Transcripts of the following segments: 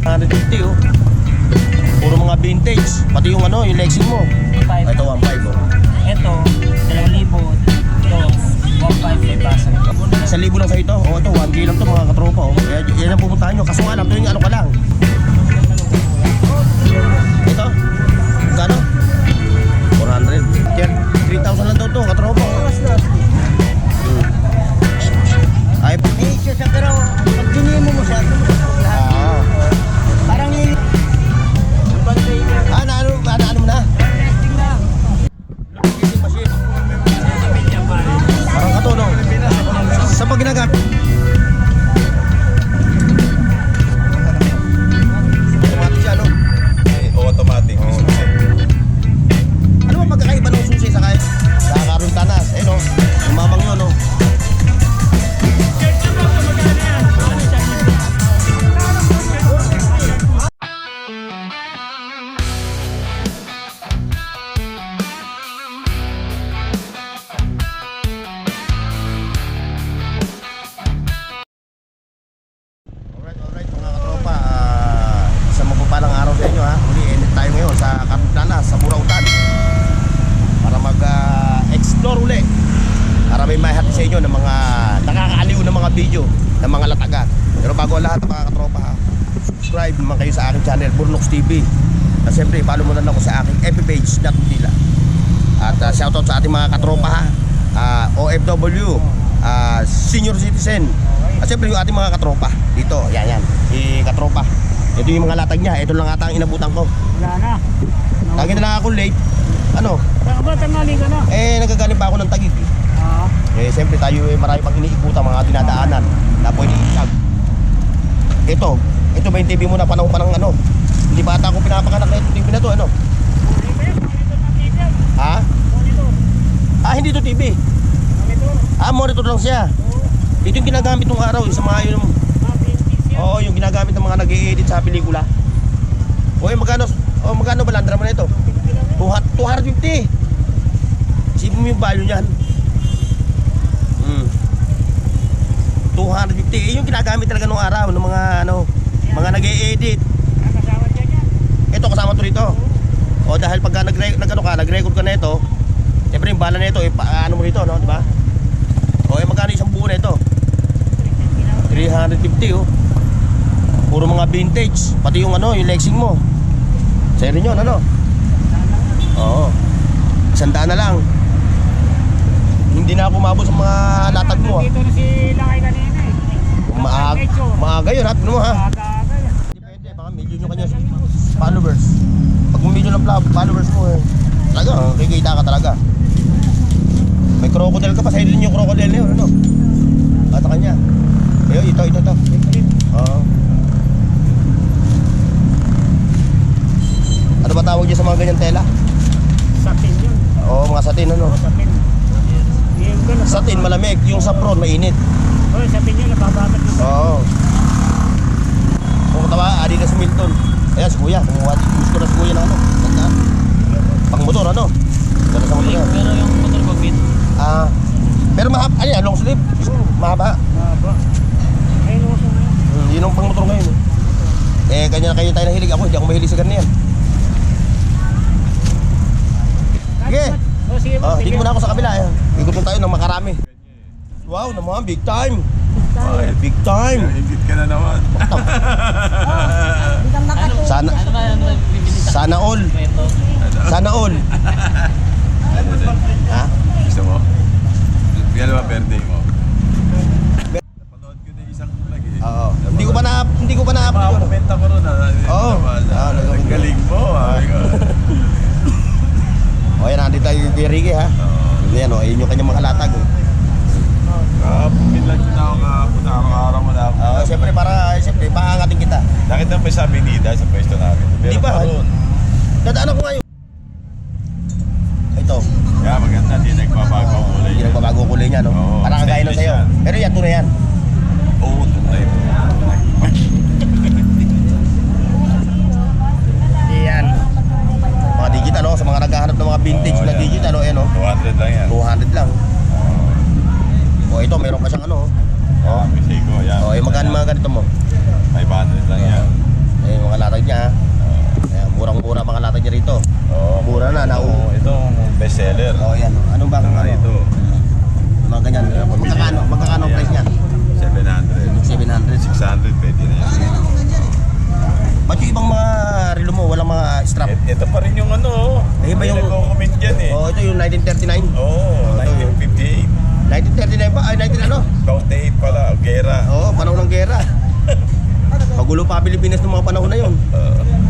150 oh. Puro mga vintage. Pati yung ano, yung Lexing mo. Ito 1.5 oh. Ito, 2,000. Ito, 1,500 may basa. 1,000 lang sa ito. Oh, ito 1K lang to mga katropa oh. Yan ang pupuntahan nyo. Kaso nga lang, ito yung ano ka lang. Ito? Gano? 400. Yan, 3,000 lang daw to, katropa oh. Ay, Siya sa pero, pag dinimo mo siya, parang yung bantay niya. ano mo na? Testing na. Kissing machine. Parang katulong. Saan pa ginagamit? Automatic siya, no? Automatic. Ano ba magkakaiba ng susi sa kaya? Sa Karuntanas, eh no? Umamang yun, no? Alright mga katropa, isang mabupalang araw sa inyo ha. Muli, edit tayo ngayon sa Karuntanas, sa Burautan para mag-explore uli, para may mahati sa inyo ng mga nakakaaliw na mga video ng mga latagan. Pero bago ang lahat mga katropa ha, subscribe naman kayo sa aking channel Burnox TV. At siyempre follow mo na lang ako sa aking FB page Natutila. At shoutout sa ating mga katropa ha, OFW, senior citizen. At siyempre yung ating mga katropa dito, yan, si katropa. Ito yung mga latag niya, ito lang ata ang inabutan ko. Wala na. Lagi na lang ako late. Ano? Saan ba tangali ka na? Nagagaling pa ako ng Taguig. Siyempre tayo marami pang iniikutan mga dinadaanan na pwede isag. Ito ba yung TV mo na panahon pa ng ano? Hindi ba ata ako pinapanganak na ito TV na to, ano? Ha? Hindi to TV. Monitor lang siya. Ito yung ginagamit ng araw, sa mga yun. Oo, yung ginagamit ng mga nag-i-edit sa pelikula. Magkano ba landra mo na ito? 250. Isipin mo yung value niyan. 250. Yung ginagamit talaga nung araw ng mga nag-i-edit. Ito kasama to rito. Dahil pagka nag-record ka na ito, siyempre yung bala na ito, paano mo rito, no? Diba? Magkano isang buo na ito? 350 oh. Puro mga vintage. Pati yung yung Lexing mo. Sa'yo rin yun, ano? Oo. 100 na lang. Hindi na ako umabot sa mga latag mo. Dito na si Lakay kanina Maaga yun, ha? Tignan mo, ha? Depende, baka million yung kanya followers. Pag million ng followers mo, talaga, kikita ka talaga. May crocodile ka pa, sa'yo rin yung crocodile na yun, ano? Bata kanya. Ito. Oo. Ano ba tawag dyan sa mga ganyan tela? Satin yun. Oo, mga satin, ano? Satin. Satin, malamig. Yung saffron, mainit. Satin yun, nababagat na. Oo. Kung tawa, Adidas Milton. Ayan, si Kuya. Use ko na si Kuya na ano. Ganda. Pang motor, ano? Ganda sa motor yan. Pero yung motor ko, fit. Pero mahaba, long sleeve. Mahaba. Mahaba. Ayun ako sa ngayon. Yun ang pang motor ngayon. Kanya na kayo tayo nahilig. Ako, hindi ako mahilig sa ganyan. Sige. Dito muna ako sa kabila. Ikot tayo ng makarami. Wow, naman, big time. Big time. Ingit ka na naman. Sana all. Sana all. Ha? Gusto mo? Kaya naman birthday mo. Napanood ko na isang vlog eh. Oo. Hindi ko pa na-upload yun. Makamenta ko ron Oo. Ang galing mo. Yan, nandito tayo kay Ricky ha. Yan o, ayun yung kanyang mga latag. Pinlag na ako nga araw-araw mo na ako. Siyempre paangatin kita. Nakita mo sa Avenida sa pwesto namin. Hindi ba? Dadaan ako ngayon. Ito. Kaya maganda, hindi nagbabago ang kulay. Hindi nagbabago ang kulay niya, no? Oo, Parang kagaya ng sa'yo. yan. Pero yan, tunay yan. Oo, tunay. Yan. Mga digital, no? Sa mga naghahanap ng mga vintage na digital, no? 200 lang yan. 200 lang. Ito, meron ka siyang ano. Kasi ko, yan. Magkano mga ganito mo? 500 lang yan. Eh, mga latag niya. Ayan, murang-mura mga latag niya rito. Mura na. Itong bestseller. Yan. Anong bang Saka ito, mga ganyan. Magkakano ang price niya? 700. 700. 600 pwede na yan. Ba't yung ibang mga relo mo, walang mga strap? Ito pa rin yung ano. Iba yung- nagko-comment dyan eh. Ito yung 1939. 1958. 1939 ba? Ay, 19 ano? 58 pala, gera. Panahon ng gera. Magulo pa Pilipinas ng mga panahon na yun.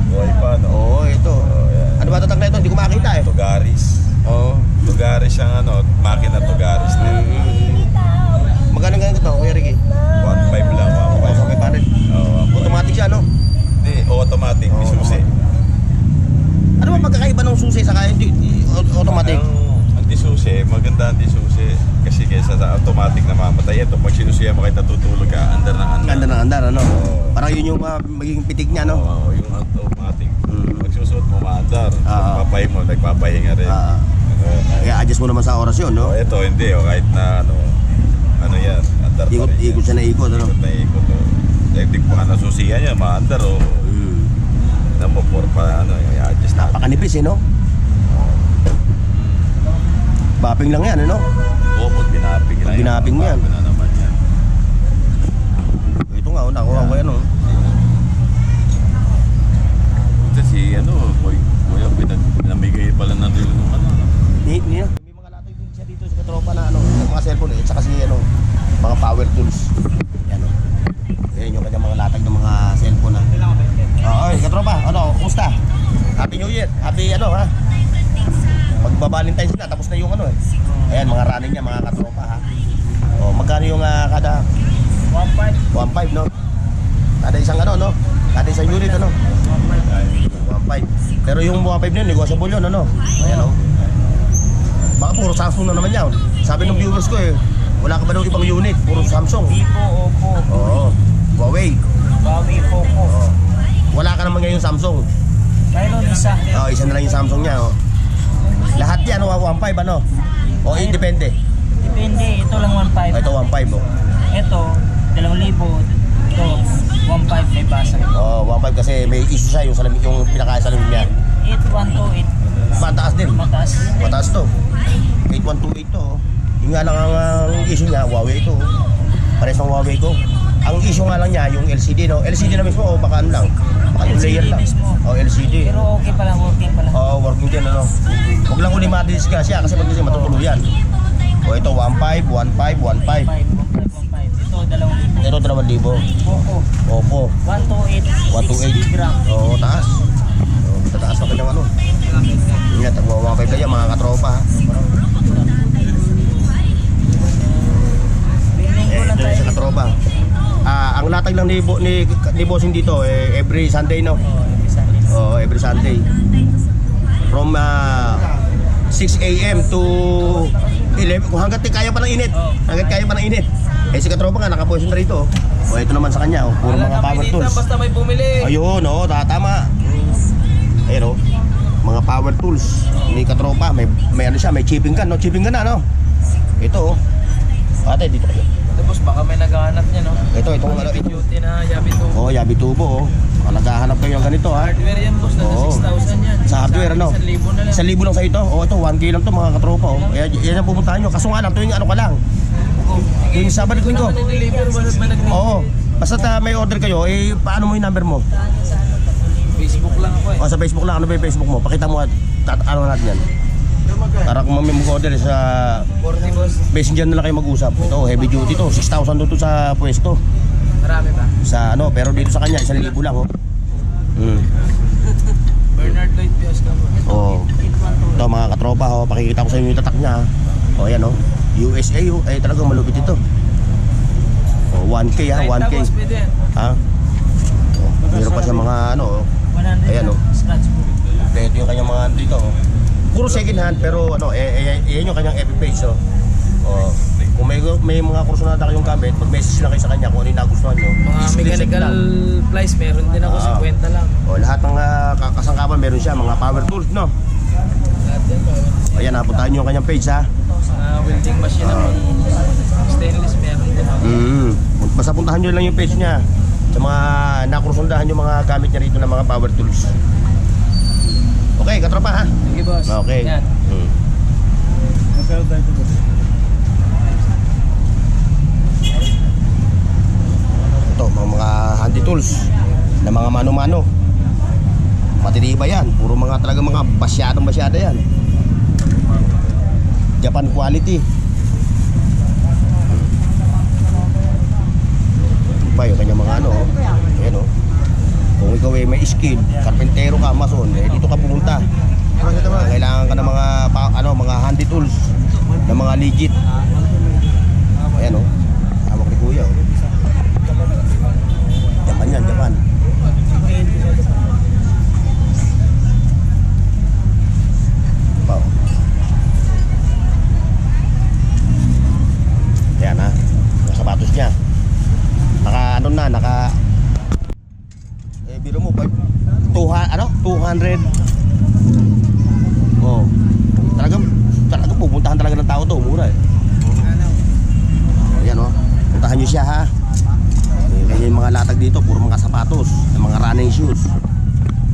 Buhay pa, no? Ito. yan. Ano ba tatag na ito? Hindi ko makita eh. Tugaris. Tugaris ang ano, makina Tugaris na. Magkano ganyan ito, Kuya Ricky? 1.5 lang, 1.5. Okay, pare. Automatic siya, no? Hindi, automatic, may susi. Ano ba magkakaiba ng susi sa automatic? Ang disusi, maganda ang disusi. Kasi kaysa sa automatic na mamatay. Ito, pag sinusiya mo kahit natutulog ka, andar na andar. Ganda ng andar, ano? Parang yun yung magiging pitik niya, no? Oo, yung automatic. Pag susuot mo, maandar. Papahin mo, nagpapahinga rin. Kaya adjust mo naman sa oras yun, no? Ito, hindi. Kahit na ano yan, andar pa rin. Ikot siya na ikot, ano? Ikot na ikot. Electric pa ka nasusiya niya, maandar o. Namopor pa, i-adjust na. Napakanipis, eh, no? Bapping lang yan, ano? Oo, binaping lang. Binaping mo yan. Bago na naman yan. Ito nga, nakuha ko yan, no? Kasi kuya, pinamigay pala ng relo ng ano. May mga latag din siya dito sa katropa na mga cellphone at saka mga power tools. Yan o. Yan yung kanyang mga latag ng mga cellphone ha. Katropa, kumusta? Happy New Year. Happy ha. Magba-Valentine's na, tapos na yung Ayan, mga running niya, mga katropa ha. Magkano yung kada 1.5. 1.5 no? Kada isang no? Kada isang unit 1.5. Pero yung 1.5 na yun, negotiable yun Ayan Baka puro Samsung na naman yan. Sabi ng viewers ko wala ka ba daw ibang unit? Puro Samsung. Vivo, Oppo, Huawei. Huawei, Poco. Wala ka naman ngayon Samsung. Mayroon isa. Isa na lang yung Samsung niya Lahat yan 1.5 O independe. Depende, ito lang 1.5. Ito 1.5 Ito, 2,000. Ito, 1.5 may basa. 1.5 kasi may issue siya yung pinaka-salamin niya. 8128. Mataas din. Mataas. To 8128 to Yung nga lang ang issue niya, Huawei ito Pares ng Huawei ko. Ang issue nga lang niya, yung LCD LCD na mismo baka lang. Baka yung layer lang. mismo. LCD. Pero okay pa lang, working pa lang. Working din Huwag lang uli madisgrasya kasi pag matutulog yan. Ito 1.5, 1.5, 1.5. 1.5. Ito, 2,000. Ito 2,000. Poco, Oppo 128. 128. gram. Taas. Tataas na kanyang Ingat, tagwa-1.5 kaya mga katropa ha. Billing ko lang Ito tayo. sa katropa. Ang latag lang ni Bossing dito every Sunday every Sunday. From 6 a.m. to 11 kung hanggat kaya pa ng init. Hanggat kaya pa ng init. Si katropa nga nakaposition na rito. Ito naman sa kanya puro mga power tools. Basta may bumili. Ayun, tama. Ayun, mga power tools ni katropa. May siya, may chipping gun, chipping gun na, Ito, ate, dito kayo. Tapos baka may naghahanap niya, no? Itong Duty na Yabi Tubo. Yabi tubo, Naghahanap kayo ng ganito, ha? Hardware yan, boss. Nasa 6,000 yan. Sa hardware, 1,000 na lang. 1,000 lang sa ito. Ito, 1K lang to mga katropa, Yan ang pupuntahan nyo. Kaso nga lang, tuwing ka lang. Tuwing Sabado at Linggo. Nag-deliver, walang ba nag-deliver? Oo. Basta may order kayo, paano mo yung number mo? Facebook lang ako Sa Facebook lang, ano ba yung Facebook mo? Pakita mo at ano natin yan. Para kung mag-order sa 40, boss. Messenger na lang kayo mag-usap. Ito, heavy duty to. 6,000 to sa pwesto. Marami ba? Pero dito sa kanya, 1,000 lang, Bernard Lloyd Pios ka mo. Ito mga katropa, pakikita ko sa inyo yung tatak niya. Ayan, USA, talagang malupit ito. 1K 1K. Boss, pwede yan. Meron pa siya mga 100 Ayan, lang. Scratch book. ito yung kanyang mga dito. Puro second hand pero yan yung kanyang FB page. Kung may mga kursunada kayong gamit, mag-message lang kayo sa kanya kung ano yung nagustuhan nyo. Mga I-screenshot mechanical lang. plies, meron din ako, 50 lang. Lahat ng kasangkapan meron siya, mga power tools, Lahat yan, Ayan, napuntahan nyo yung kanyang page, ha. welding machine naman, stainless, meron din ako. Basta puntahan nyo lang yung page niya. sa mga nakursundahan yung mga gamit niya rito ng mga power tools. Okay, katropa ha? Sige, boss. Okay. Yan. Ito, mga handy tools na mga mano-mano. Matitiba yan. Puro mga talaga mga basyada yan. Japan quality. Pa yung kanyang mga ano. Ayan o. Kung ikaw ay may skill, karpentero ka, mason, dito ka pumunta. Kailangan ka ng mga handy tools na mga legit. Ayan o. Tawag ni Kuya o. Japan yan, Japan. Wow. Yan ha. Yung sapatos niya. Biro mo, 200. Oh. Talagang pupuntahan talaga ng tao to, mura eh. Ayan o. Puntahan nyo siya ha. Kaya yung mga latag dito, puro mga sapatos, mga running shoes.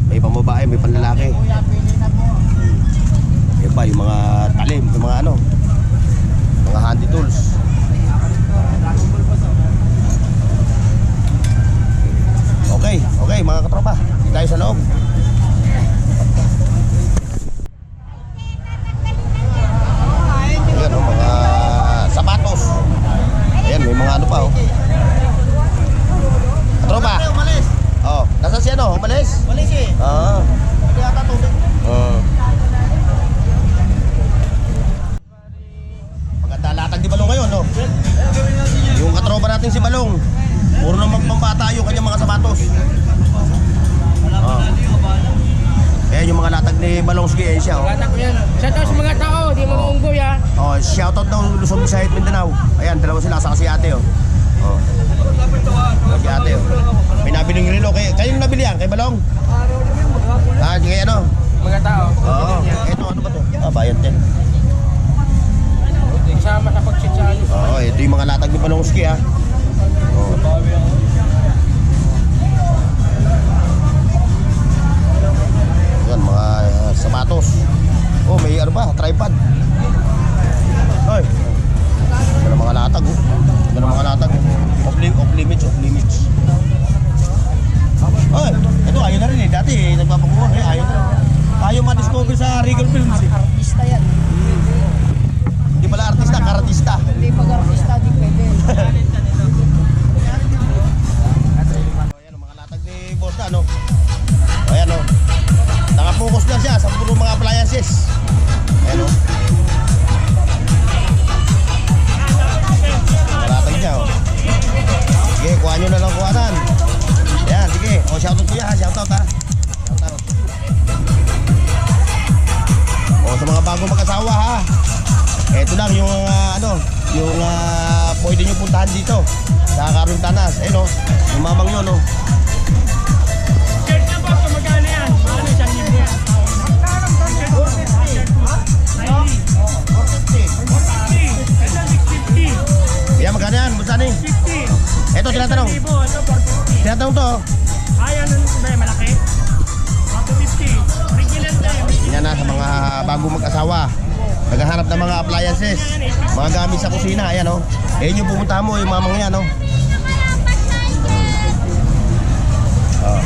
May pambabae, may panlalaki. Yung pa, yung mga talim, yung mga mga handy tools. Okay, mga katropa, dito tayo sa loob. Ayan o, mga sapatos. Ayan, may mga pa o. Katropa. Oh, nasa siya no? Umalis? Umalis eh. Oo. Hindi ata tubig. Maganda latag di Balong ngayon, no? Yung katropa natin si Balong, puro naman pambata yung kanyang mga sapatos. Kaya yung mga latag ni Balong Ski, siya, oh. Latag ko yan. Shoutout sa mga tao, di mga unggoy ha. Oh, shoutout daw Luzon, Visayas, Mindanao. Ayan, dalawa sila, saka si ate, oh. Oh. Si ate, oh. May nabiling relo. Kayo yung nabili yan, kay Balong? Kaya ano? Mga tao. Oo. Ito, ano ba to? Bayan 10. Kasama sa pagsisyalo. Oo, ito yung mga latag ni Balong Ski, ha. Oh. Yan, mga sapatos. Oh, may ano ba? Tripod. Hoy. Yan ang mga latag, oh. Yan ang mga latag. Off limits. Hoy, ito ayaw na rin eh. Dati nagpapakuha eh, ayaw na. Ayaw ma-discover sa Regal Films eh. Artista yan. Hindi pala artista, karatista. Hindi pag-artista, di pwede. Ayan, ang mga latag ni Boss na, ano? Ayan, oh. Nakapokus na siya sa puro mga appliances. Ayan, oh. Mga latag niya, oh. Sige, kuha nyo na lang kuhanan. Ayan, sige. O, shoutout ko ha. Shoutout ha. Shoutout. O, sa mga bagong mag-asawa ha. Ito lang yung yung pwede nyo puntahan dito sa Caruntanas. Ayun, oh. Yung mamang yun, oh. Shirt na boss, magkano yan? Ano isang libo yan? 450. Ayan, magkano yan? Busan eh. 50. Ito, tinatanong. Ito 450. Tinatanong to. Ay, ano ba yung malaki? 450. Original tayo. Yan na sa mga bagong mag-asawa. Naghahanap ng mga appliances, mga gamit sa kusina. Ayan, oh. Ayan yung pumunta mo, yung mamang yan, oh. Oh.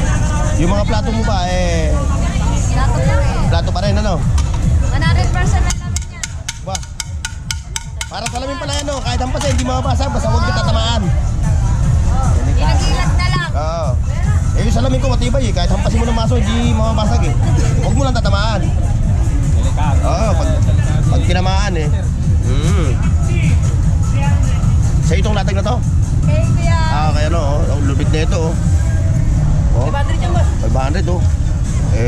Yung mga plato mo ba, Plato po eh. plato pa rin, ano? 100% na namin yan. Ba? Para salamin pala yan, oh. Kahit hampas hindi mababasa, basta huwag kita tamaan. Ilag-ilag na lang. Oo. Yung salamin ko matibay eh. Kahit hampasin mo ng maso, hindi mababasag eh. Huwag mo lang tatamaan. Oo, pag tinamaan eh. Sa itong latag na to? Okay, kuya. Kaya no, oh. Ang lubid na ito, oh. Oh. 500 yan boss. 500, oh.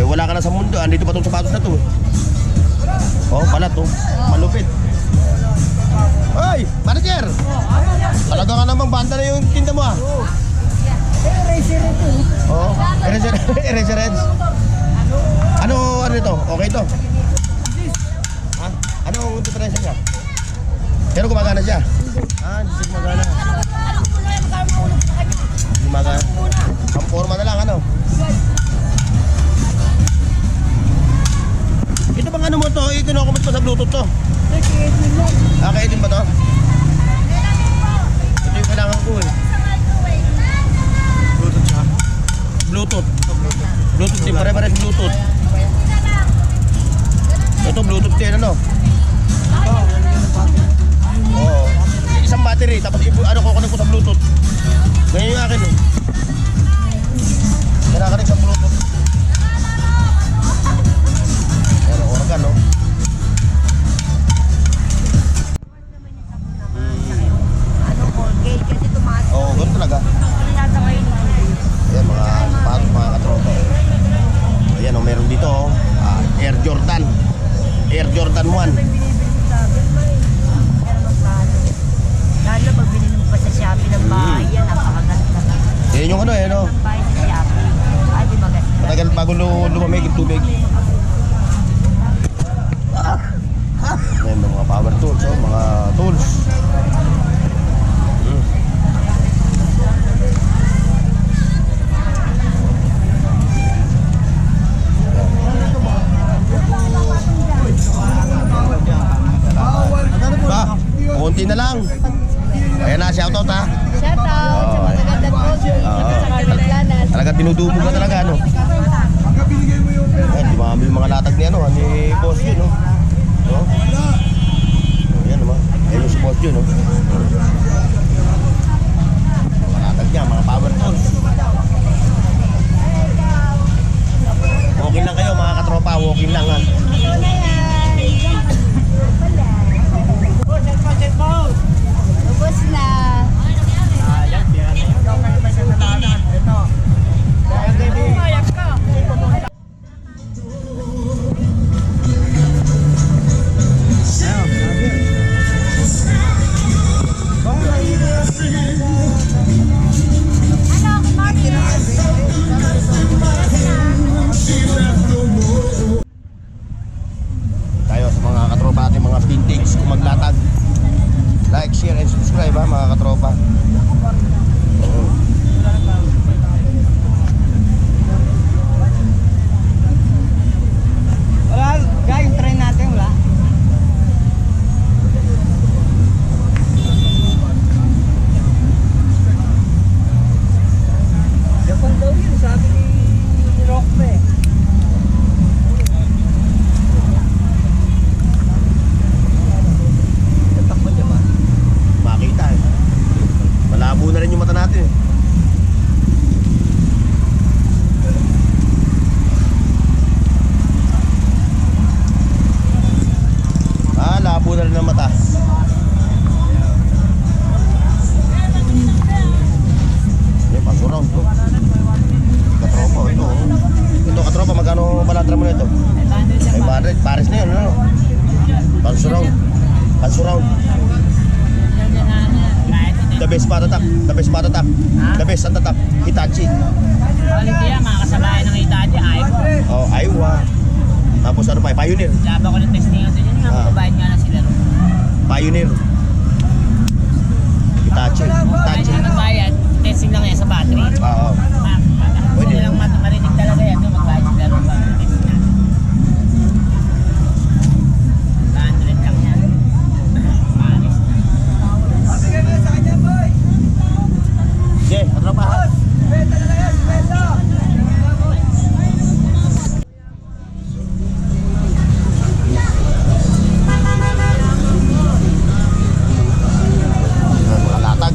Wala ka na sa mundo. Andito pa itong sapatos na to. Oh, balat, oh. Malupit. Hoy, manager! Talaga ka namang banda na yung tinda mo, ah. Eraser ito. Oo. Eraser Heads. Ano ito? Okay ito? Ha? Anong diferensya niya? Pero gumagana siya? Hindi siya gumagana. Gumagana? ano, kukunin ko sa Bluetooth. Ganyan yung akin eh. Kinakanig sa Bluetooth. Pero organ, no? Ano ko, gay kasi tumaas. Oo, ganun talaga. Tinataway nito. Ayan, mga sapatos, mga katropa. Ayan, oh, meron dito, oh. Air Jordan. Air Jordan 1. Lalo pag binili mo pa sa Shopee ng bahay yan, napakaganda na. Ayan yung ano, eh, no? Ang bahay sa Shopee. Ay, di maganda. Matagal bago lumamig yung tubig. Ayan, mga power tools, oh, mga tools. Ba, konti na lang. Ayan na, shoutout ha. Shout out sa mga ganda po. Sa Carlanas. Talaga dinudumog na talaga, ano. Ayan, di mamamil mga latag ni ano, ni Boss yun, no. No? Ayan naman. Ayan yung si Boss yun, no. Mga latag niya, mga power tools. Walking lang kayo, mga katropa, walking lang ha. Ubus na. Ano, Martin? Tayo sa mga katropa natin, mga vintage kung maglatag. Like, share, and subscribe ha, mga katropa. Oo. Wala, guys, yung train natin, wala. Japan daw yun, sabi ni Rockpe. Takbo Japan. Makita eh. Malabo na rin yung mata natin eh. Labo na rin ang mata. Yan, pang-surround to. Katropa, ito. Ito, katropa, magkano baladra mo na ito? 500, Paris na yun, ano? Pang-surround. Pang-surround. The best patatak. The best patatak. The best ang tatak. Hitachi. Quality yan, mga kasabayan ng Itachi, Aiwa. Oh, Aiwa. Tapos ano pa? Pioneer. Laba ko ng testing ito dyan, nga magbabayad nga lang sila. Pioneer. Hitachi. Hitachi. Kahit magbayad, testing lang yan sa battery. Oo. Pwede lang marinig talaga yan, doon magbayad sila rin sa testing natin. 100 lang yan. Paris na. Sige, katropa. Mga latag.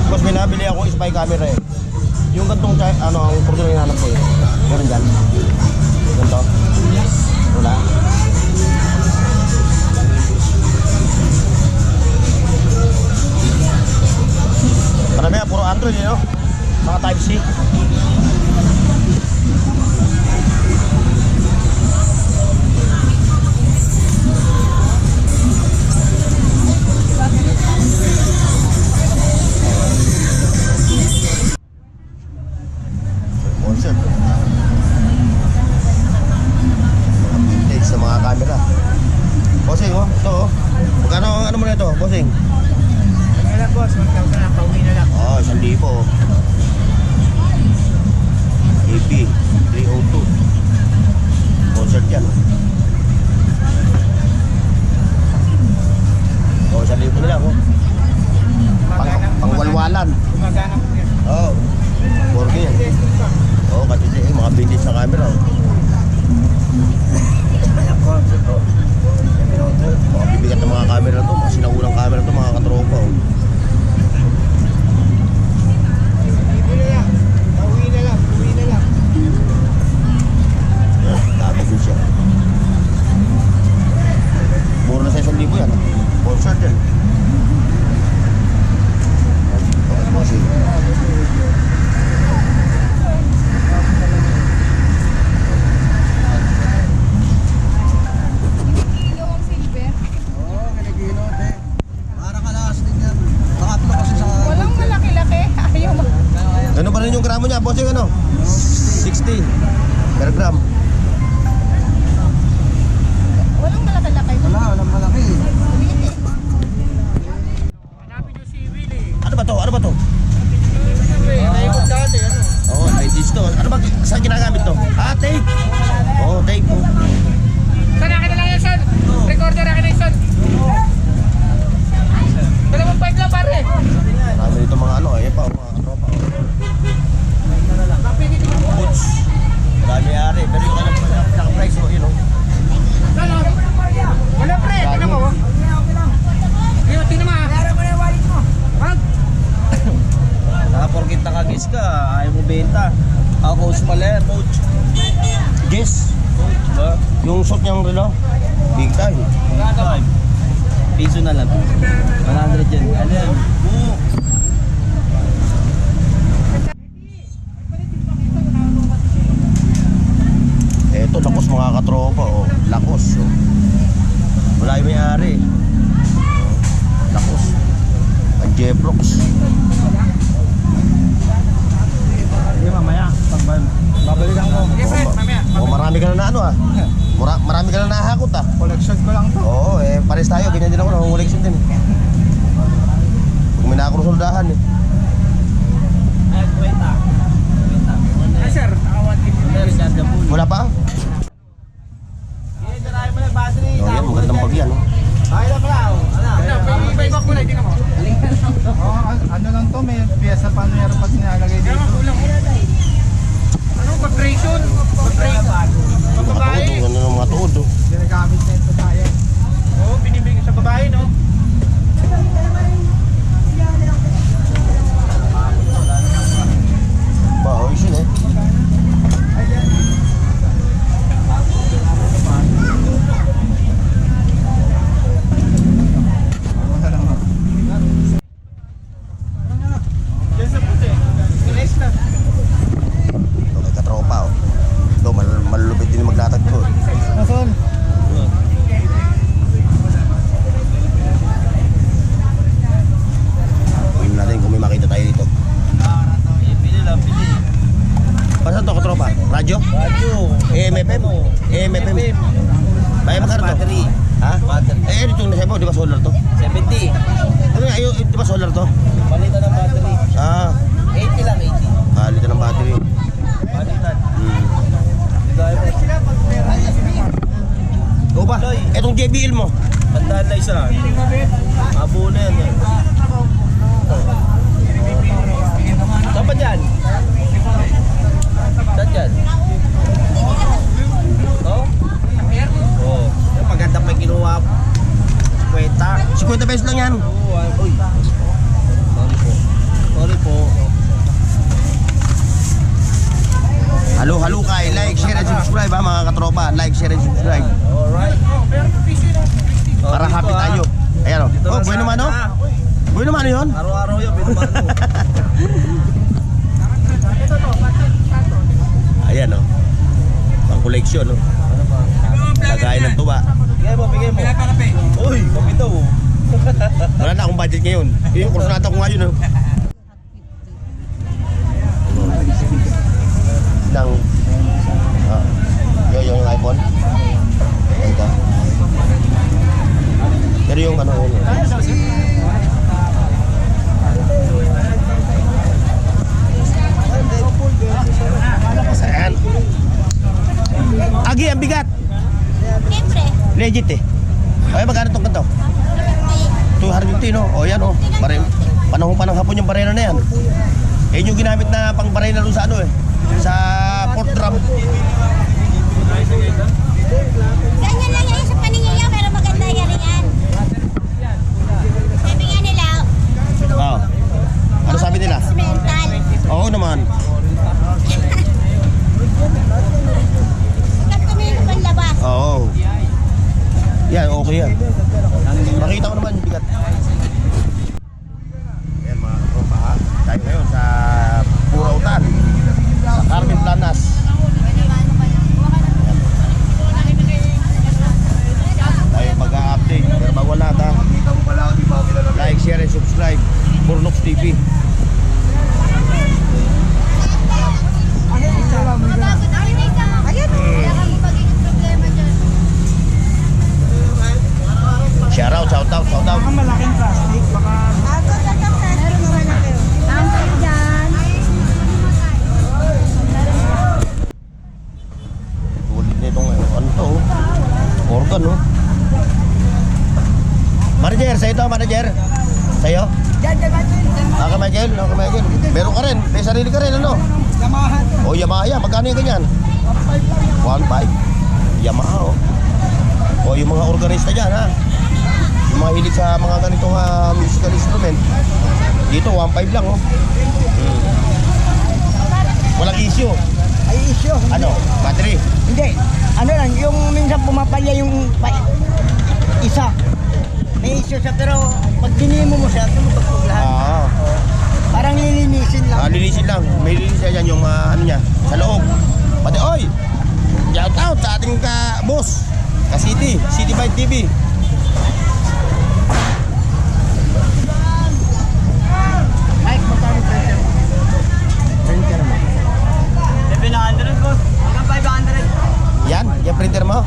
Boss, may nabili ako spy camera eh. Yung gantong ano, ang product na hinahanap ko eh. Meron dyan. Ganto. Wala. Marami yan, puro Android eh, no? Mga Type-C. Concert. Vintage sa mga camera. Bossing, oh. Ito, oh. Magkano ang ano mo na ito, bossing? Ano lang boss, 1,000 na, pauwi na lang. Oh, 1,000. Ganun yung gramo niya, bossing ano? 60 per gram. Walang malaki-laki. Walang malaki. Hanapin yung si Willie. Ano ba to? Ano ba to? Naikot dati, ano? Oo, 90s to. Ano ba? Saan ginagamit to? Ah, tape. Oo, tape po. Son, akin na lang yan, son. Recorder, akin na yung son. 2.5 lang, pare. Marami dito mga ano, eh pa, mga katropa. Goods. Marami ari. Pero yung ano, naka-price mo, yun o. Son, oh. Wala, pre. Tingnan mo, oh. Ngayon, tingnan mo, ah. Wag. Nakaporkit nakagis ka, ayaw mo benta. Ako coach pala yan, coach. Guess. Diba? Yung shot niyang relo. Big time. Time. Piso na lang. 100 yan. Ano yan? Oo. Eto, lakos mga katropa. Oh. Lakos. Oh. Wala yung may-ari. Oh. Lakos. Ang Jefrox. Hindi mamaya. Babalikan ko. Oh, marami ka na ano ah. Marami ka na nahakot ah. Collection ko lang to. Oo, eh pares tayo. Ganyan din ako. Nangunguliksin din. Pag may nakakuro sa ludahan eh. Ay, kwenta. Ah, sir. Wala pa? Tirahin mo na yung battery. Oh, yan, magandang pag yan. Oh. Ay, na pala. Ano? Ano, iba-iba ko lang, tingnan mo. Ano lang to, may pyesa pa meron pa sinalagay Kaya dito. nga kulang. Ano, vibration? Babae. Mga tuod, ano ng mga tuod. Oh. Ginagamit na ito tayo. Oo, binibigay sa babae, no? Ba, oh, yun eh. Okay, katropa oh. Ito, malulupit din yung maglatag ko. Nasaan? Tingnan natin kung may makita tayo dito. Pili lang, pili. Paano to, katropa? Radyo? Radyo. AM/FM? AM/FM? Bayan magkano to? Battery. Ha? Battery. Eh, dito yung nasebo, di ba solar to? 70. Ano nga, di ba solar to? Palitan ng battery. Ah, 80 lang, 80. kalitan ng battery. Palitan. Hmm. Bigay mo. Ikaw ba? Etong JBL mo? Tandaan na isa. Abo na yan. Eh. Saan ba dyan? Saan dyan? Oh? Oo. Yung maganda pa yung kinuha. Kwenta. 50 pesos lang yan. Oo. Uy. Sorry po. Sorry po. Halo kay, like, share, and subscribe ha mga katropa. Like, share, and subscribe. Alright. Para Dito, happy ah. tayo. Ayan o. Dito Oh, lang bueno sa- mano? Ah, Bueno mano yun? Araw-araw yun. Binumano. Ayan o. Pang koleksyon o. Ano ba? Lagayan ng tuba. Bigay mo, bigay mo. Uy, kape daw. Wala na akong budget ngayon. Yung kursunata ko ngayon o. Ng yung iPhone. Ito. Pero yung ano yun. Ayan. Agi, ang bigat. Siyempre. Legit eh. Ay, magkano itong kanto? 250 no? O yan o. Panahon pa ng hapon yung barena na yan. Eh yung ginamit na pang barena doon sa ano eh. Sa port drum. Ganyan lang yan sa paningin niya, pero maganda yan yan. Sabi nga nila, Oh. Ano sabi nila? mental. Oo naman. Ganito na yung panlabas. Oo. Yan, okay yan. Makita ko naman yung bigat. Ayan mga katropa ha. Tayo ngayon sa Burautan. Sa Carmen Planas. Tayo mag-a-update. Pero bago lahat ha. Like, share, and subscribe. Burnox TV. sa'yo ito, manager? Sa'yo? Kay Michael? Kay Michael. Meron ka rin. May sarili ka rin, ano? Yamaha to. O, Yamaha yan. Magkano yung ganyan? 1.5. Yamaha, oh. O, yung mga organista dyan, ha? Yung mga hilig sa mga ganitong musical instrument. Dito, 1.5 lang, oh. Walang issue. Ay, issue. Ano? Battery? Hindi. Ano lang, yung minsan pumapalya yung isa. May issue siya, pero pag dinimo mo siya, tumutugtog lahat. Parang lilinisin lang. Linisin lang. May linisin yan yung ano niya, sa loob. Pati, oy! Shout out sa ating boss. City Vibe TV. Mike, magkano printer? Printer mo. 700 boss. Hanggang 500. Yan, yung printer mo.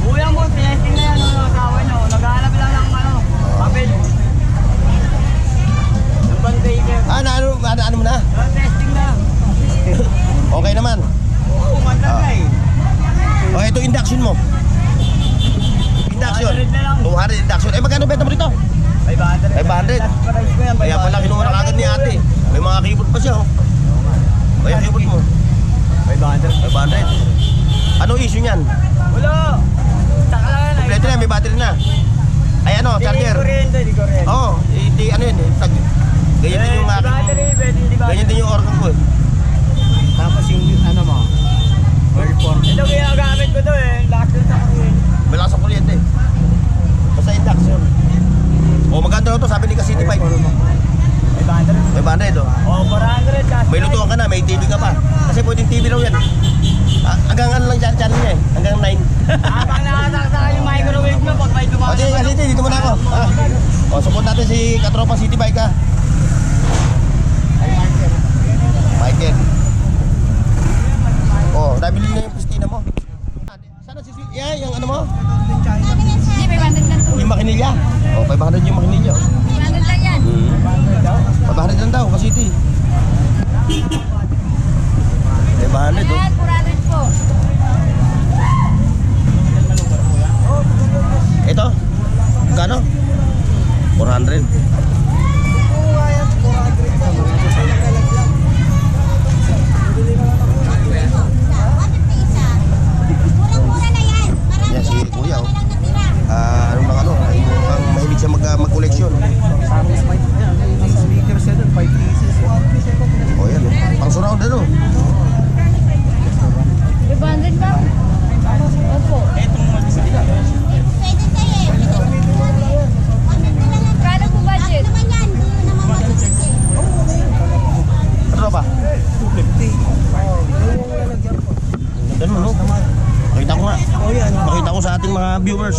Kuya mo, testing na yan. Kawan nyo. Naghahanap lang ng papel. Ng container. Ano mo na? Testing na. Okay naman. Oo, manda na eh. O, ito induction mo. Induction. 200 na lang. 200 induction. Eh, magkano benta mo dito? 500. 500. Last price ko yan, 500. Kaya pala kinuha na kagad ni ate. May mga keyboard pa siya, oh. O, yung keyboard mo. 500. 500. Ano issue niyan? Wala. Taka lang yan. Kompleto na, may battery na. Ay, ano, charger. Di kuryente, di kuryente. Oo, hindi ano yun, ganyan din yung akin. Battery, pwede di battery. Ganyan din yung organ ko, eh. Tapos yung ano mo, Whirlpool. Ito ginagamit ko to eh. Lakas dun sa kuryente. Malakas ang kuryente. Basta induction. O, maganda na to, sabi ni City Vibe. 500. 500, oh. Oh, 400. Last May lutuan ka na, may TV ka pa. Kasi pwedeng TV raw yan. Hanggang ano lang channel niya, eh. Hanggang 9. Habang nakasaksakan yung microwave mo, pag may O, dumaan sige, City, dito muna ako. O, support natin si Katropa City Bike, ha. Michael. O, nabili na yung Pristina mo. Sana si yan, yung ano mo? Hindi, 500 lang to. Yung makinilya. O, 500 yung makinilya. 500 lang yan. 500 lang daw, City. 500, oh. Yan, 400 po. Ito? Magkano? 400. Murang-mura na yan. Marami Yan, si yan. Kuya, oh. Walang natira. Ano lang ano, mukhang mahilig siya mag-collection. Speakers yan doon, 5 pieces. O, yan, oh. Pang surround, ano? 500 ba? Opo. Pwede tayo eh. Kano po budget? Naman yan. Doon naman budget eh. Ano ba? 250. Ganda mo, no? Makita ko nga. Makita ko sa ating mga viewers.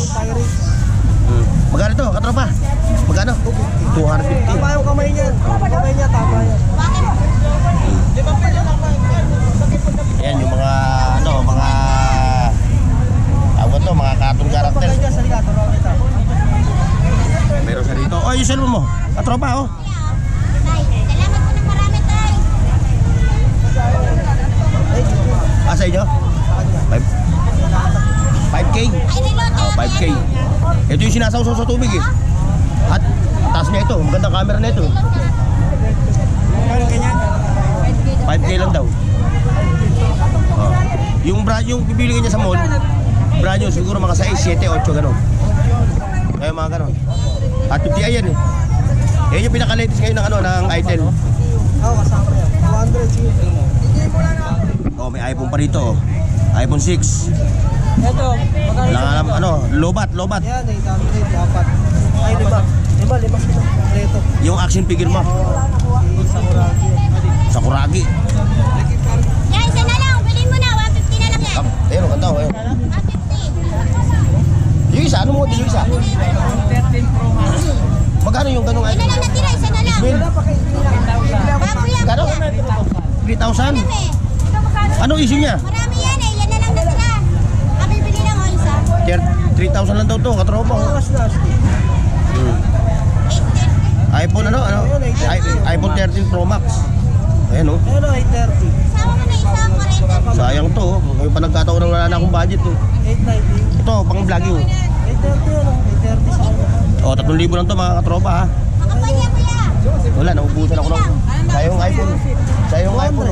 Magkano ito, Katropa? Magkano? 250. Tama yung kamay niyan. Kamay niya, tama yan. Ayan, yung mga, ano, mga, tawag to, mga cartoon character. Kamay niya, sa liga, turo kita. Meron siya dito. Oh, yung cellphone mo. Katropa, oh. Salamat po ng marami tayo. Sa inyo? 5K? Ay, reload. Oh, 5K. Ito yung sinasawsaw sa tubig, eh. At taas niya ito. Magandang camera na ito. 5K lang daw. Oh. Yung bibili niya sa mall, brand new, siguro mga 6, 7, 8, gano'n. Kaya mga gano'n. At 50 yan, eh. Yan yung pinaka-latest ngayon ng, ano, ng Itel. Oo, kasama yan. 200 siya. Oh, may iPhone pa rito, oh. iPhone 6. Ito, magkano Lang alam, ano, lobat. yan eh, dami rin, dapat. Ay, lima sila. Ito. Yung action figure mo. Sakuragi. Yan, isa na lang. Bilhin mo na. 150 na lang yan. Ayun, ganda, ayun. 150. Yung isa, ano mo yung isa? 13 Pro Max. Magkano yung ganung Isa na lang natira. Isa na lang. Bill? Bago yan. Magkano? 3,000? Marami. Ano issue niya? Marami yan eh. Yan na lang natira. Bibili lang o isa. 3,000 lang daw to, katropa. Oh. iPhone ano? iPhone 13 Pro Max. Ayan, oh. Ano, 830. Sama mo na isa. 40. Sayang to, oh. May panagkataon na wala na akong budget, oh. 890. Ito, pang vlogging. 830 ano? 830 sa kanya. O, 3,000 lang to mga katropa ha. Makapal niya, kuya. Wala, naubusan ako ng... Sayong iPhone. Sayong iPhone.